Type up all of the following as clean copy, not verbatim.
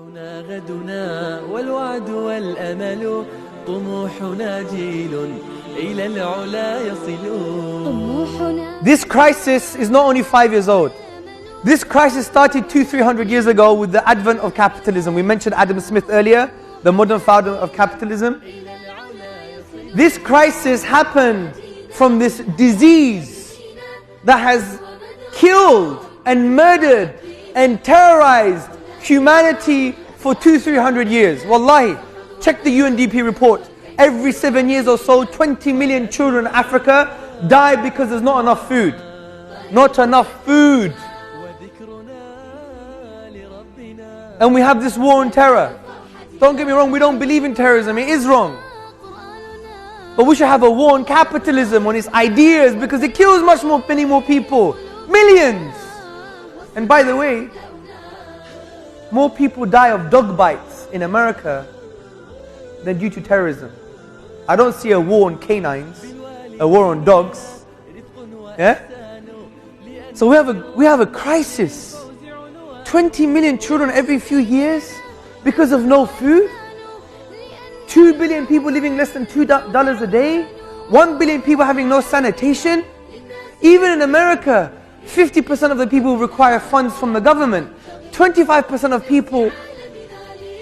This crisis is not only 5 years old. This crisis started 200-300 years ago with the advent of capitalism. We mentioned Adam Smith earlier, the modern founder of capitalism. This crisis happened from this disease that has killed and murdered and terrorized humanity for 200-300 years. Wallahi, check the UNDP report. Every 7 years or so, 20 million children in Africa die because there's not enough food. Not enough food. And we have this war on terror. Don't get me wrong, we don't believe in terrorism, it is wrong. But we should have a war on capitalism, on its ideas, because it kills many more people. Millions! And by the way, more people die of dog bites in America than due to terrorism. I don't see a war on canines, a war on dogs. Yeah? So we have a crisis. 20 million children every few years because of no food. 2 billion people living less than $2 a day. 1 billion people having no sanitation. Even in America, 50% of the people require funds from the government. 25% of people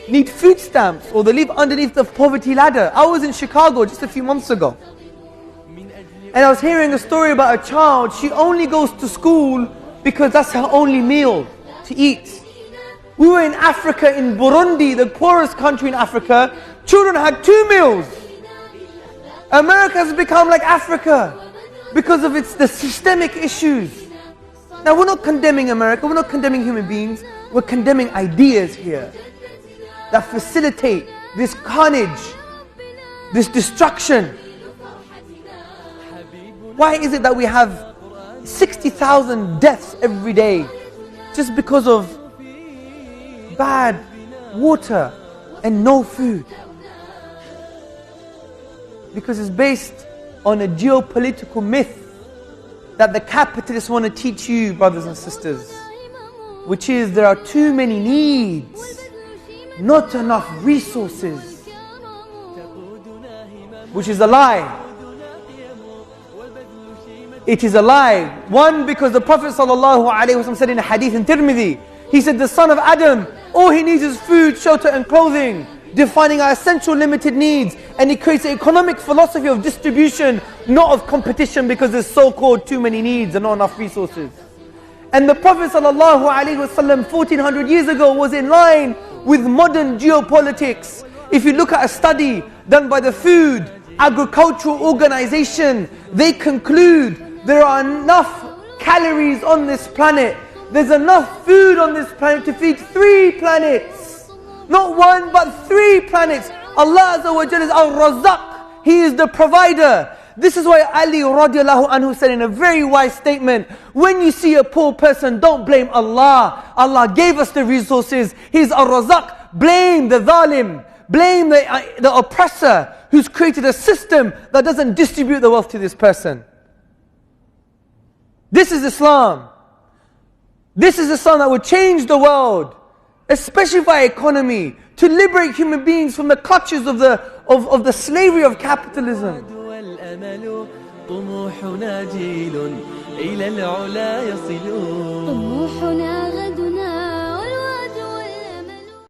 need food stamps, or they live underneath the poverty ladder. I was in Chicago just a few months ago, and I was hearing a story about a child. She only goes to school because that's her only meal to eat. We were in Africa, in Burundi, the poorest country in Africa. Children had 2 meals. America has become like Africa because of the systemic issues. Now, we're not condemning America, we're not condemning human beings, we're condemning ideas here that facilitate this carnage, this destruction. Why is it that we have 60,000 deaths every day just because of bad water and no food? Because it's based on a geopolitical myth that the capitalists want to teach you, brothers and sisters, which is there are too many needs, not enough resources, which is a lie. It is a lie. One, because the Prophet ﷺ said in a hadith in Tirmidhi, he said the son of Adam, all he needs is food, shelter and clothing, defining our essential limited needs. And he creates an economic philosophy of distribution, not of competition, because there's so-called too many needs and not enough resources. And the Prophet ﷺ 1400 years ago was in line with modern geopolitics. If you look at a study done by the Food Agricultural Organization, they conclude there are enough calories on this planet. There's enough food on this planet to feed 3 planets. Not 1, but 3 planets. Allah Azza wa Jalla is Al-Razzaq. He is the provider. This is why Ali radiallahu anhu said in a very wise statement, when you see a poor person, don't blame Allah. Allah gave us the resources. He's Al-Razzaq. Blame the zalim. Blame the oppressor who's created a system that doesn't distribute the wealth to this person. This is Islam. This is Islam that would change the world, especially for our economy, to liberate human beings from the clutches of the slavery of capitalism. طموحنا جيل إلى العلا يصلون